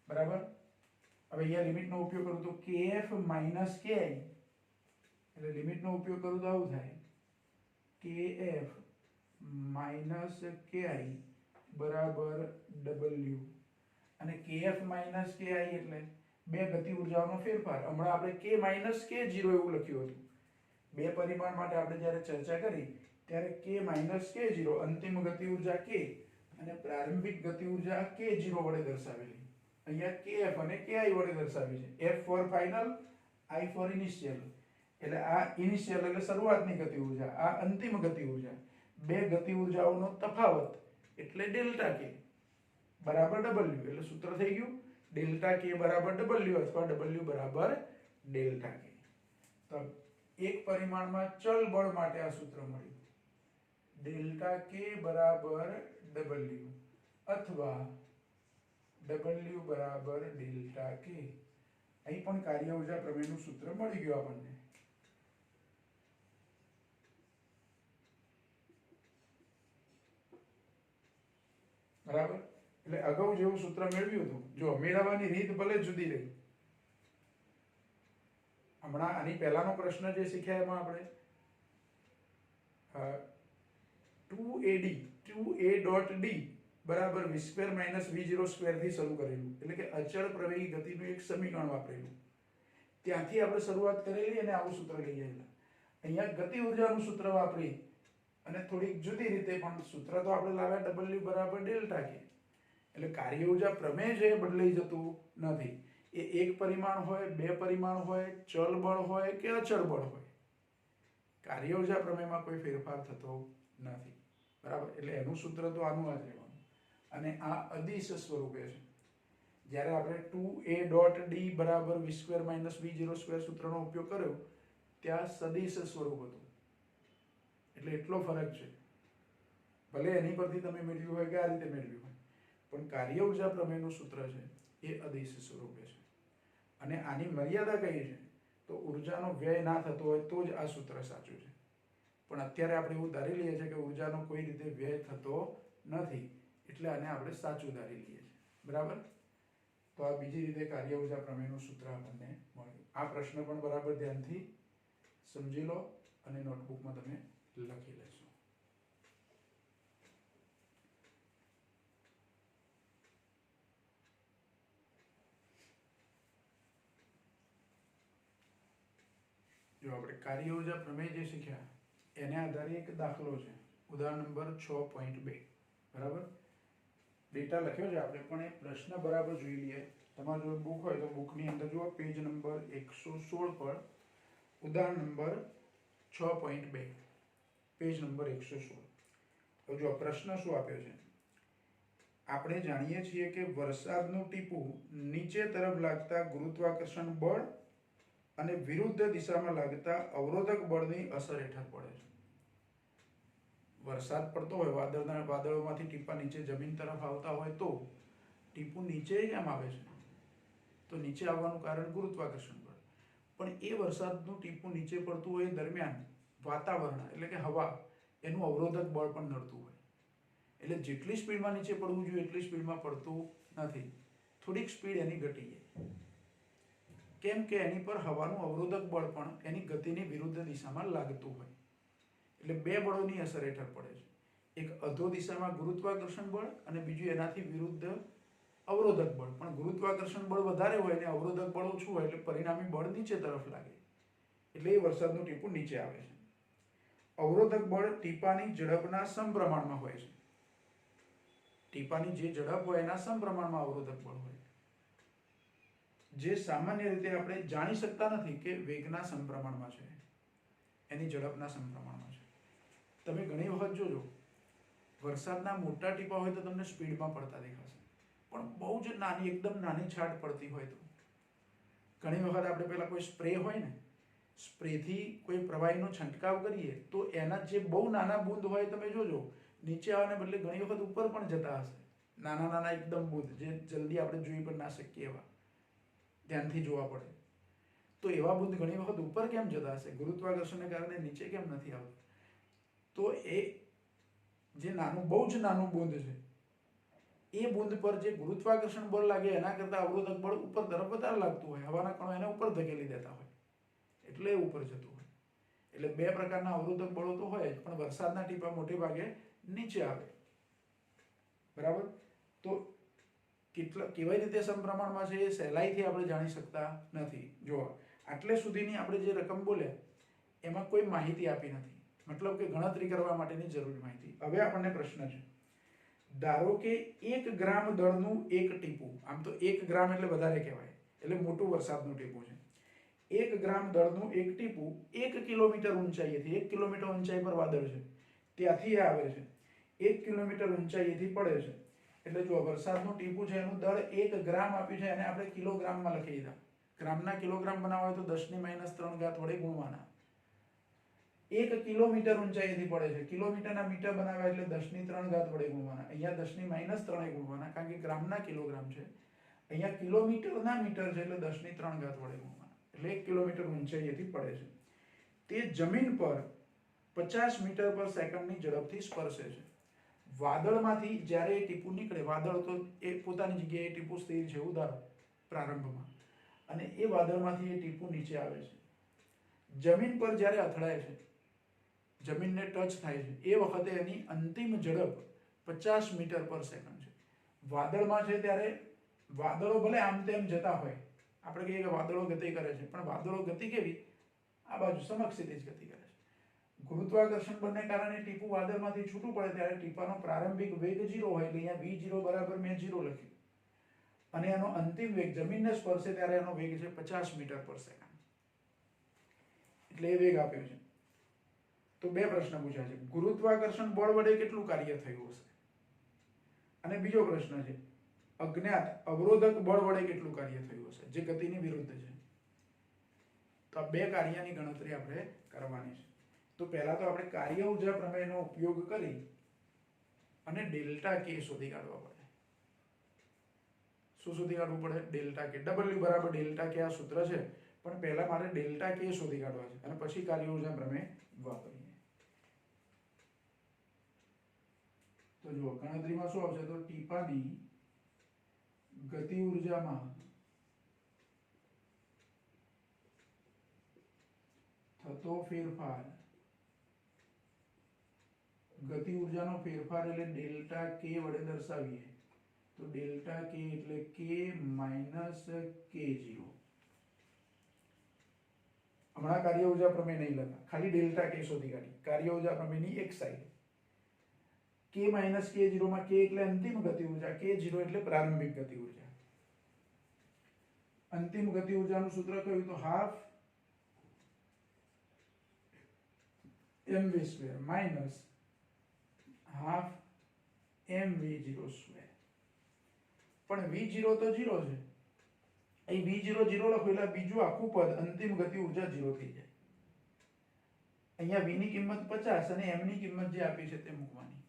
બરાબર. હવે અહીંયા લિમિટનો ઉપયોગ કરું તો kf માઈનસ ki, એટલે લિમિટનો ઉપયોગ કરું તો આવું થાય kf માઈનસ ki બરાબર w. અને kf માઈનસ ki એટલે બે ગતિ ઊર્જાઓનો ફેરફાર. હમણાં આપણે k માઈનસ k0 એવું લખ્યું હતું. બે પરિમાણ માટે આપણે જ્યારે ચર્ચા કરી ત્યારે k માઈનસ k0 અંતિમ ગતિ ઊર્જા k અને પ્રારંભિક ગતિ ઊર્જા k0 વડે દર્શાવેલી. અહીંયા kf અને ki વડે દર્શાવી છે. f for final, i for initial. એટલે આ ઇનિશિયલ એટલે શરૂઆતની ગતિ ઊર્જા, આ અંતિમ ગતિ ઊર્જા. બે ગતિ ઊર્જાઓનો તફાવત એટલે ડેલ્ટા k બરાબર w. એટલે સૂત્ર થઈ ગયું ડેલ્ટા k બરાબર w અથવા w બરાબર ડેલ્ટા k. તો એક પરિમાણમાં ચલ બળ માટે આ સૂત્ર મળ્યું, ડેલ્ટા k બરાબર w અથવા w બરાબર ડેલ્ટા k. અહીં પણ કાર્ય ઊર્જા પ્રમેયનું સૂત્ર મળી ગયું આપણને. બરાબર. એટલે અગાઉ જેવું સૂત્ર મેળવ્યું હતું, જો મેળવવાની રીત ભલે જુદી રહી. હમણાં આની પહેલાનો પ્રશ્ન જે શીખ્યા એમાં આપણે 2AD 2A.D બરાબર v² - v0² થી શરૂ કરેલું, એટલે કે અચળ પ્રવેગી ગતિનું એક સમીકરણ વાપરેલું. ત્યાંથી આપણે શરૂઆત કરેલી અને આવું સૂત્ર લઈ આવેલા. અહીંયા ગતિ ઉર્જાનું સૂત્ર વાપરી અને થોડીક જુદી રીતે, પણ સૂત્ર તો આપણે લાવ્યા W બરાબર ડેલ્ટા કે. એટલે કાર્ય ઉર્જા પ્રમેય છે એ બદલાઈ જતું નથી. એ એક પરિમાણ હોય, બે પરિમાણ હોય, ચલ બળ હોય કે અચળ બળ હોય, કાર્ય ઉર્જા પ્રમેયમાં કોઈ ફેરફાર થતો નથી. બરાબર. એટલે એનું સૂત્ર તો આનું જ રહેવાનું. અને આ અદિશ સ્વરૂપે છે. જ્યારે આપણે 2A.D બરાબર v² - v0² સૂત્રનો ઉપયોગ કર્યો ત્યાં સદિશ સ્વરૂપ હતું. એટલે એટલો ફરક છે. ભલે એની પરથી તમે મેળવ્યું હોય કે આ રીતે મેળવ્યું હોય, પણ કાર્ય ઉર્જા પ્રમેયનું સૂત્ર છે એ અદિશ સ્વરૂપે છે. અને આની મર્યાદા કઈ છે? તો ઉર્જાનો વ્યય ના થતો હોય તો જ આ સૂત્ર સાચું છે. પણ અત્યારે આપણે એવું ધારી લઈએ છીએ કે ઉર્જાનો કોઈ રીતે વ્યય થતો નથી, એટલે આને આપણે સાચું ધારી લઈએ છીએ. બરાબર. તો આ બીજી રીતે કાર્ય ઉર્જા પ્રમેયનું સૂત્ર આપણને મળ્યું. આ પ્રશ્ન પણ બરાબર ધ્યાનથી સમજી લો અને નોટબુકમાં તમે લખી લેશો. જો આપણે કાર્ય ઉર્જા પ્રમેય જે શીખ્યા એને આધારે એક દાખલો છે, ઉદાહરણ નંબર 6.2. બરાબર. ડેટા લખ્યો છે આપણે, પણ એ પ્રશ્ન બરાબર જોઈ લઈએ. તમારી જો બુક હોય તો બુકની અંદર જુઓ, પેજ નંબર 116 પર ઉદાહરણ નંબર 6.2, પેજ નંબર 116. તો જો પ્રશ્ન શું આપ્યો છે? આપણે જાણીએ છીએ કે વરસાદનું ટીપું નીચે તરફ લાગતા ગુરુત્વાકર્ષણ બળ અને વિરુદ્ધ દિશામાં લાગતા અવરોધક બળની અસર હેઠળ પડે છે. વરસાદ પડતો હોય, વાદળોમાંથી ટીપા નીચે જમીન તરફ આવતા હોય તો ટીપું નીચે કેમ આવે છે? તો નીચે આવવાનું કારણ ગુરુત્વાકર્ષણ બળ. પણ એ વરસાદનું ટીપું નીચે પડતું હોય દરમિયાન વાતાવરણ એટલે કે હવા, એનું અવરોધક બળ પણ નડતું હોય. એટલે જેટલી સ્પીડમાં નીચે પડવું જોઈએ એટલી સ્પીડમાં પડતું નથી, થોડીક સ્પીડ એની ઘટી જાય. કેમ કે એની પર હવાનું અવરોધક બળ પણ એની ગતિની વિરુદ્ધ દિશામાં લાગતું હોય. એટલે બે બળોની અસર હેઠળ પડે છે. એક અધો દિશામાં ગુરુત્વાકર્ષણ બળ અને બીજું એનાથી વિરુદ્ધ અવરોધક બળ. પણ ગુરુત્વાકર્ષણ બળ વધારે હોય અને અવરોધક બળ ઓછું હોય એટલે પરિણામી બળ નીચે તરફ લાગે, એટલે એ વરસાદનું ટીપું નીચે આવે છે. અવરોધક બળ ટીપાની ઝડપના સમપ્રમાણમાં હોય છે. ટીપાની જે ઝડપ હોય એના સમપ્રમાણમાં અવરોધક બળ હોય, જે સામાન્ય રીતે આપણે જાણી શકતા નથી કે વેગના સમપ્રમાણમાં છે, એની ઝડપના સમપ્રમાણમાં છે. તમે ઘણી વખત જોજો, વરસાદના મોટા ટીપા હોય તો તમને સ્પીડમાં પડતા દેખાશે, પણ બહુ જ નાની, એકદમ નાની છાંટ પડતી હોય તો ઘણી વખત આપણે પેલા કોઈ સ્પ્રે હોય ને, સ્પ્રેથી કોઈ પ્રવાહીનો છંટકાવ કરીએ તો એના જે બહુ નાના બૂંદ હોય તમે જોજો નીચે આવવાને બદલે ઘણી વખત ઉપર પણ જતા હશે. નાના નાના એકદમ બૂંદ જે જલ્દી આપણે જોઈ પણ ના શકીએ એવા, ધ્યાનથી જોવા પડે. તો એવા બુંદ ઘણી વખત ઉપર કેમ જતા હશે? ગુરુત્વાકર્ષણને કારણે નીચે કેમ નથી આવતું? તો એ જે નાનું, બહુ જ નાનું બુંદ છે, એ બુંદ પર જે ગુરુત્વાકર્ષણ બળ લાગે એના કરતાં અવરોધક બળ ઉપર તરફ વધારે લાગતું હોય. હવાના કણો એને ઉપર ધકેલી દેતા હોય એટલે એ ઉપર જતું હોય. એટલે બે પ્રકારના અવરોધક બળો તો હોય જ, પણ વરસાદના ટીપા મોટે ભાગે નીચે આવે. બરાબર. તો કેવી રીતે સમપ્રમાણમાં છે એ સહેલાઈથી આપણે જાણી શકતા નથી. જો આટલે સુધીની આપણે જે રકમ બોલ્યા એમાં કોઈ માહિતી આપી નથી, મતલબ કે ગણતરી કરવા માટેની જરૂરી માહિતી. હવે આપણને પ્રશ્ન છે, ધારો કે 1 ગ્રામ દળનું એક ટીપું, આમ તો 1 ગ્રામ એટલે વધારે કહેવાય, એટલે મોટું વરસાદનું ટીપું છે. 1 ગ્રામ દળનું એક ટીપું 1 કિલોમીટર ઊંચાઈએથી, 1 કિલોમીટર ઊંચાઈ પર વાદળ છે ત્યાંથી આવે છે, 1 કિલોમીટર ઊંચાઈએથી પડે છે. એટલે જો વરસાદનું ટીપું છે એનું દળ 1 ગ્રામ આપ્યું છે, એને આપણે કિલોગ્રામમાં લખી દીધા. ગ્રામના કિલોગ્રામ બનાવવા હોય તો 10⁻³ વડે ગુણવાના. 1 કિલોમીટર ઊંચાઈએથી પડે છે, કિલોમીટરના મીટર બનાવ્યા એટલે 10⁻³ વડે ગુણવાના. અહીંયા 10⁻³ ગુણવાના, કારણ કે ગ્રામના કિલોગ્રામ છે. અહીંયા કિલોમીટરના મીટર છે એટલે 10⁻³ વડે ગુણવાના. એટલે 1 કિલોમીટર ઊંચાઈએથી પડે છે. તે જમીન પર 50 મીટર પર સેકન્ડની ઝડપથી સ્પર્શે છે. વાદળમાંથી જ્યારે એ ટીપું નીકળે, વાદળ તો એ પોતાની જગ્યાએ ટીપું સ્થિર છે એવું ધારો પ્રારંભમાં, અને એ વાદળમાંથી એ ટીપું નીચે આવે છે, જમીન પર જ્યારે અથડાય છે, જમીનને ટચ થાય છે, એ વખતે એની અંતિમ ઝડપ 50 મીટર પર સેકન્ડ છે. વાદળમાં છે ત્યારે વાદળો ભલે આમ તેમ જતા હોય, આપણે કહીએ કે વાદળો ગતિ કરે છે, પણ વાદળો ગતિ કેવી, આ બાજુ સમક્ષિતિજ ગતિ કરે છે. ગુરુત્વાકર્ષણ બળને કારણે ટીપું વાદળમાંથી છૂટું પડે ત્યારે ટીપાનો પ્રારંભિક વેગ 0 હોય, એટલે અહીંયા v0 બરાબર મેં 0 લખ્યું, અને એનો અંતિમ વેગ જમીનને સ્પર્શે ત્યારે એનો વેગ છે 50 મીટર પર સેકન્ડ, એટલે એ વેગ આપ્યો છે. તો બે પ્રશ્ન પૂછ્યા છે, ગુરુત્વાકર્ષણ બળ વડે કેટલું કાર્ય થયું હશે, અને બીજો પ્રશ્ન છે અજ્ઞાત અવરોધક બળ વડે કેટલું કાર્ય થયું હશે, જે ગતિની વિરુદ્ધ છે. તો આ બે કાર્યની ગણતરી આપણે કરવાની છે. તો પહેલા તો આપણે કાર્ય ઊર્જા પ્રમેયનો ઉપયોગ કરી અને ડેલ્ટા કે શોધી કાઢવા પડે. શું શોધી કાઢવું પડે? ડેલ્ટા કે. W બરાબર ડેલ્ટા કે આ સૂત્ર છે, પણ પહેલા મારે ડેલ્ટા કે શોધી કાઢવા છે, અને પછી કાર્ય ઊર્જા પ્રમેય વાપરીએ. તો જો ગણતરીમાં શું આવશે, તો ટીપાની ગતિ ઊર્જામાં થતો ફેરફાર, ગતિ ઊર્જાનો ફેરફાર એટલે ડેલ્ટા કે વડે દર્શાવીએ તો ડેલ્ટા કે એટલે કે માઇનસ k0. હમણાં કાર્ય ઊર્જા પ્રમેય નહીં લખા, ખાલી ડેલ્ટા કે શોધી કાઢી. કાર્ય ઊર્જા પ્રમેયની એક સાઈડ k માઇનસ k0 માં k એટલે અંતિમ ગતિ ઊર્જા, k0 એટલે પ્રારંભિક ગતિ ઊર્જા. અંતિમ ગતિ ઊર્જાનું સૂત્ર કયું, તો half mv² minus half mv0². પણ v0 તો 0 છે, અહીં v0 0 લખો એટલે બીજું આખું પદ અંતિમ ગતિ ઊર્જા 0 થઈ જાય. અહીંયા v ની કિંમત 50 અને m ની કિંમત જે આપી છે તે મૂકવાની,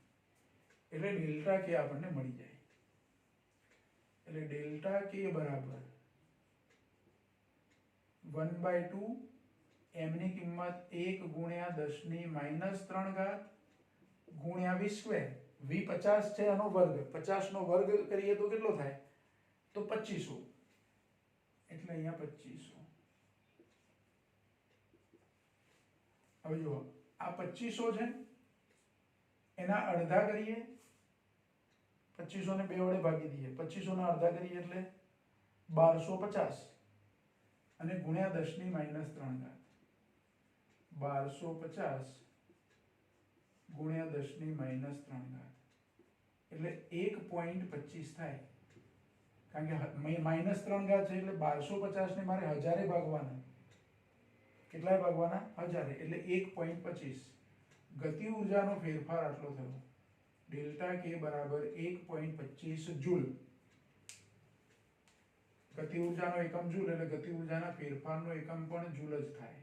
એટલે ડેલ્ટા કે આપણને મળી જાય. એટલે ડેલ્ટા કે બરાબર 1/2 m ની કિંમત 1 ગુણ્યા 10 ની -3 ઘાત ગુણ્યા v². v 50 છે, એનો વર્ગ, 50 નો વર્ગ કરીએ તો કેટલો થાય, તો 2500. એટલે અહીંયા 2500. હવે જુઓ, આ 2500 છે, એના અડધા કરીએ, 2500 ને 2 વડે ભાગી દઈએ, 2500 ના અડધા કરીએ એટલે 1250, અને ગુણ્યા 10 ની -3 ઘાત. 1250 ગુણ્યા 10 ની -3 ઘાત એટલે 1.25 થાય. કારણ કે -3 ઘાત છે એટલે 1250 ને મારે 1000 ભાગવાના. કેટલાય ભાગવાના? 1000, એટલે 1.25. ગતિ ઊર્જાનો ફેરફાર આટલો થયો. ડેલ્ટા કે બરાબર 1.25 જૂલ. ગતિ ઊર્જાનો એકમ જૂલ, એટલે ગતિ ઊર્જાના ફેરફારનો એકમ પણ જૂલ જ થાય.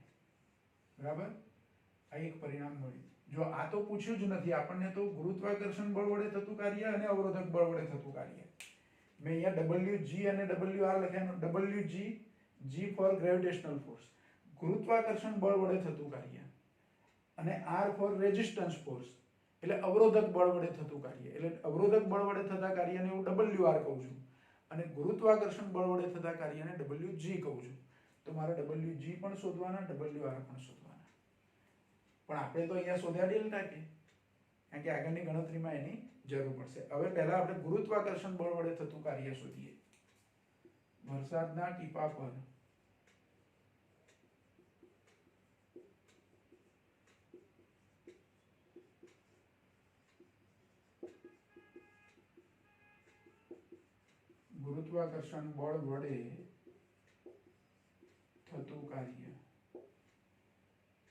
બરાબર? આ એક પરિણામ મળ્યું. જો આ તો પૂછ્યું જ નથી આપણને, તો ગુરુત્વાકર્ષણ બળ વડે થતું કાર્ય અને અવરોધક બળ વડે થતું કાર્ય. મેં અહીંયા WG અને WR લખ્યા. WG, G for gravitational force, ગુરુત્વાકર્ષણ બળ વડે થતું કાર્ય, અને R ફોર રેઝિસ્ટન્સ ફોર્સ, એટલે અવરોધક બળ વડે થતું કાર્ય. એટલે અવરોધક બળ વડે થતા કાર્યને હું WR કહું છું, અને ગુરુત્વાકર્ષણ બળ વડે થતા કાર્યને WG કહું છું. તો મારે WG પણ શોધવાના, WR પણ શોધવાના. પણ આપણે તો અહીંયા શોધ્યા ડેલ્ટા કે, કારણ કે આગળની ગણતરીમાં એની જરૂર પડશે. હવે પહેલા આપણે ગુરુત્વાકર્ષણ બળ વડે થતું કાર્ય શોધીએ. વરસાદના ટીપા પર ગુરુત્વાકર્ષણ બળ વડે થતું કાર્ય,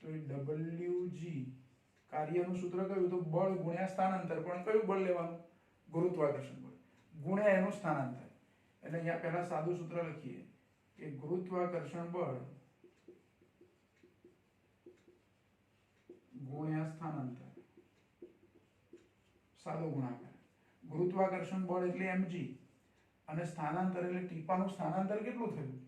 તો એ WG, કાર્યનું સૂત્ર કયું, તો બળ ગુણ્યા સ્થાનાંતર. પણ કયું બળ લેવાનું? ગુરુત્વાકર્ષણ બળ ગુણ્યા એનું સ્થાનાંતર. એટલે અહીંયા પહેલા સાદું સૂત્ર લખીએ કે ગુરુત્વાકર્ષણ બળ ગુણ્યા સ્થાનાંતર, સાદો ગુણાકાર. ગુરુત્વાકર્ષણ બળ એટલે mg, અને સ્થાનાંતર એટલે ટીપાનું સ્થાનાંતર કેટલું થયું,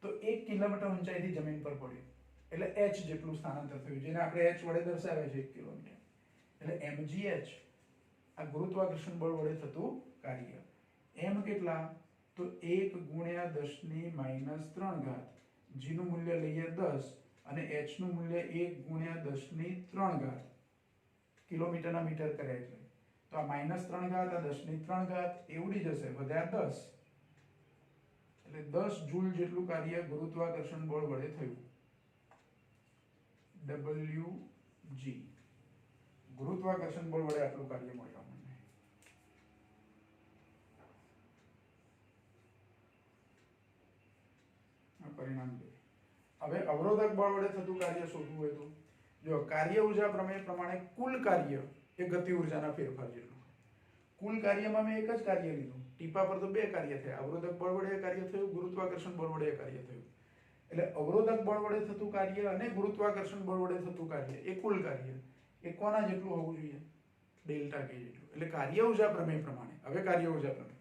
તો 1 કિલોમીટર ઊંચાઈથી જમીન પર પડ્યું, એટલે h જેટલું સ્થાનાંતર થયું, જેને આપણે h વડે દર્શાવ્યા છે 1 કિલોમીટર. એટલે mgh આ ગુરુત્વાકર્ષણ બળ વડે થતું કાર્ય. એમ કેટલા? તો 1 × 10⁻³ g નું મૂલ્ય લઈએ 10 અને h નું મૂલ્ય 1 × 10⁻³ કિલોમીટરના મીટર કરે છે. તો આ -3 ઘાત આ 10⁻³ એ ઉડી જશે, વધ્યા 10. એટલે 10 જૂલ જેટલું કાર્ય ગુરુત્વાકર્ષણ બળ વડે થયું. Wg ગુરુત્વાકર્ષણ બળ વડે આટલું કાર્ય મળ્યું આપણને. પરિણામ 2. હવે અવરોધક બળ વડે થતું કાર્ય શોધવું હોય તો જો કાર્ય ઊર્જા પ્રમેય પ્રમાણે કુલ કાર્ય એ ગતિ ઊર્જાના ફેરફાર જેટલું. કુલ કાર્યમાં મેં એક જ કાર્ય લીધું, ટીપા પર તો 2 કાર્ય થયા. અવરોધક બળ વડે કાર્ય થયું, ગુરુત્વાકર્ષણ બળ વડે કાર્ય થયું. એટલે અવરોધક બળ વડે થતું કાર્ય અને ગુરુત્વાકર્ષણ બળ વડે થતું કાર્ય એ કુલ કાર્ય એ કોના જેટલું હોવું જોઈએ? ડેલ્ટા કે જેટલું. એટલે કાર્ય ઊર્જા પ્રમેય પ્રમાણે હવે કાર્ય ઊર્જા પ્રમેય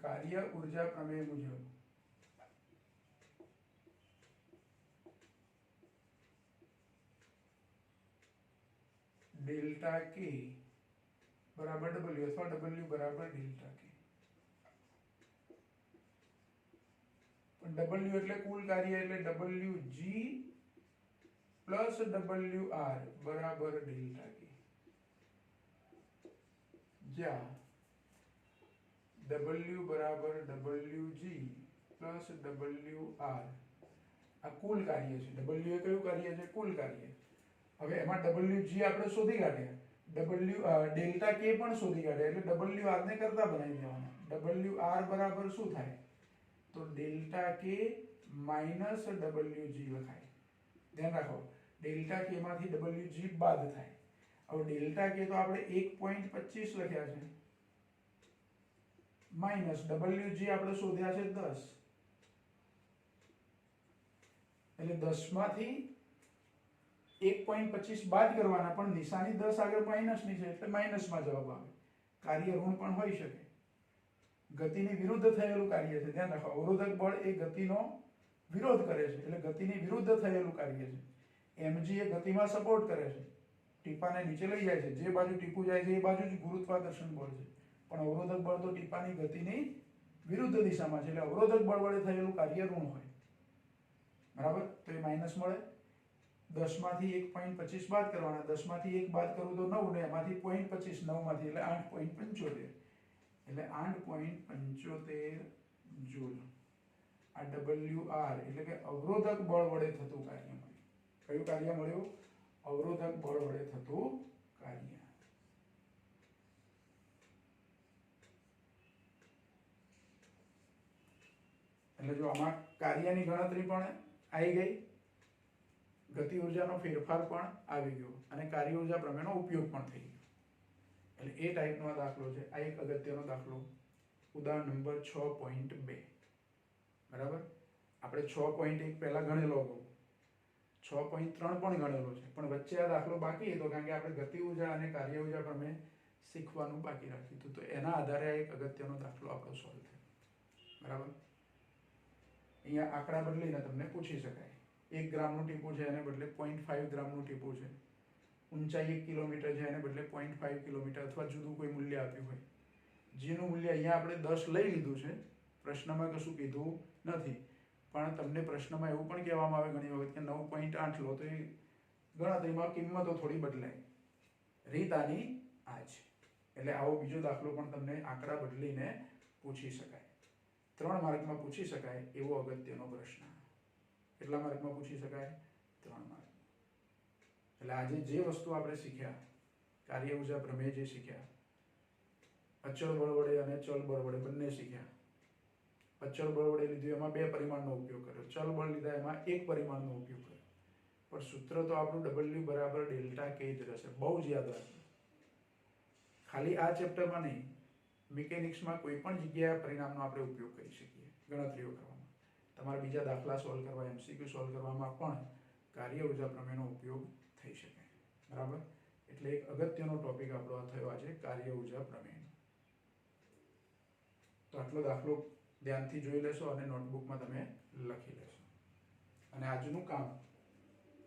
કાર્ય ઊર્જા પ્રમેય મુજબ ડેલ્ટા કે બરાબર W અથવા W બરાબર ડેલ્ટા કે. પણ W એટલે કુલ કાર્ય એટલે Wg પ્લસ WR બરાબર ડેલ્ટા કે. જ્યાં W બરાબર Wg પ્લસ WR આ કુલ કાર્ય છે. W એ કયું કાર્ય છે? કુલ કાર્ય. હવે એમાં Wg આપણે શોધી કાઢ્યા, ડેલ્ટા કે પણ શોધી કાઢ્યા, એટલે WR ને કરતા બનાવી દેવાના. WR બરાબર શું થાય? તો ડેલ્ટા કે માઇનસ Wg લખાય. ધ્યાન રાખો, ડેલ્ટા કે માંથી Wg બાદ થાય. હવે ડેલ્ટા કે તો આપણે 1.25 લખ્યા છે, માઇનસ Wg આપણે શોધ્યા છે 10. એટલે 10 માંથી 1.25 બાદ કરવાના, પણ નિશાની 10 આગળ માઇનસ ની છે એટલે માઇનસમાં જવાબ આવે. કાર્ય ઋણ પણ હોઈ શકે. ગતિની વિરુદ્ધ થયેલું કાર્ય છે. ધ્યાન રાખો, અવરોધક બળ એ ગતિનો વિરોધ કરે છે, એટલે ગતિની વિરુદ્ધ થયેલું કાર્ય છે. mg એ ગતિમાં સપોર્ટ કરે છે, ટીપાને નીચે લઈ જાય છે. જે બાજુ ટીપું જાય છે એ બાજુ જ ગુરુત્વાકર્ષણ બળ છે. પણ અવરોધક બળ તો ટીપાની ગતિની વિરુદ્ધ દિશામાં છે, એટલે અવરોધક બળ વડે થયેલું કાર્ય ઋણ હોય. બરાબર? તો એ માઇનસ મળે. 10 માંથી 1.25 બાદ કરવાના, 10 માંથી 1 બાદ કરું તો 9 ને એમાંથી 0.25 9 માંથી એટલે 8.75. એટલે 8.75 જૂલ. આ WR એટલે કે અવરોધક બળ વડે થતું કાર્ય મળ્યું. કયું કાર્ય મળ્યું? અવરોધક બળ વડે થતું કાર્ય. એટલે જો આમાં કાર્યની ગણતરી પણ આવી ગઈ, ગતિ ઊર્જાનો ફેરફાર પણ આવી ગયો અને કાર્ય ઊર્જા પ્રમેયનો ઉપયોગ પણ થઈ ગયો. એટલે એ ટાઈપનો દાખલો છે. આ એક અગત્યનો દાખલો, ઉદાહરણ નંબર 6.2. બરાબર? આપણે 6.1 પહેલા ગણેલો હતો, 6.3 પણ ગણેલો છે, પણ વચ્ચે આ દાખલો બાકી હતો કારણ કે આપણે ગતિ ઊર્જા અને કાર્ય ઊર્જા પ્રમેય શીખવાનું બાકી રાખ્યું હતું. તો એના આધારે આ એક અગત્યનો દાખલો આપણો સોલ્વ થયો. બરાબર? અહીંયા આંકડા બદલીને તમને પૂછી શકાય. 1 ગ્રામનું ટીપું છે એને બદલે 0.5 ગ્રામનું ટીપું છે. ઊંચાઈ 1 કિલોમીટર છે એને બદલે 0.5 કિલોમીટર અથવા જુદું કોઈ મૂલ્ય આપ્યું હોય. જેનું મૂલ્ય અહીંયા આપણે 10 લઈ લીધું છે, પ્રશ્નમાં કશું કીધું નથી, પણ તમને પ્રશ્નમાં એવું પણ કહેવામાં આવે ઘણી વખત કે 9.8 લો, તો એ ગણતરીમાં કિંમતો થોડી બદલાય. રીત આની આ છે. એટલે આવો બીજો દાખલો પણ તમને આંકડા બદલીને પૂછી શકાય. 3 માર્કમાં પૂછી શકાય એવો અગત્યનો પ્રશ્ન. કેટલા માર્કમાં પૂછી શકાય? 3 માર્ક. એટલે આજે જે વસ્તુ આપણે શીખ્યા, કાર્ય ઊર્જા પ્રમેય જે શીખ્યા, અચળ બળ વડે અને ચલ બળ વડે બંને શીખ્યા. અચળ બળ વડે લીધું એમાં 2 પરિમાણનો ઉપયોગ કર્યો, ચલ બળ લીધા એમાં 1 પરિમાણનો ઉપયોગ કર્યો. પણ સૂત્ર તો આપણું W બરાબર ડેલ્ટા કે જ રહેશે. બહુ જ યાદ રાખજો. ખાલી આ ચેપ્ટરમાં નહીં, મિકેનિક્સમાં કોઈ પણ જગ્યાએ પરિણામનો આપણે ઉપયોગ કરી શકીએ ગણતરીઓ કરવામાં. તમારા બીજા દાખલા સોલ્વ કરવા, MCQ સોલ્વ કરવામાં પણ કાર્ય ઊર્જા પ્રમેયનો ઉપયોગ થઈ શકે. બરાબર? એટલે એક અગત્યનો ટોપિક આપણો આ થયો આજે, કાર્ય ઊર્જા પ્રમેયનો. તો આટલો દાખલો ધ્યાનથી જોઈ લેશો અને નોટબુકમાં તમે લખી લેશો. અને આજનું કામ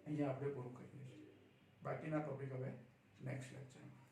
અહીંયા આપણે પૂરું કરીએ છીએ. બાકીના ટોપિક હવે નેક્સ્ટ લેક્ચરમાં.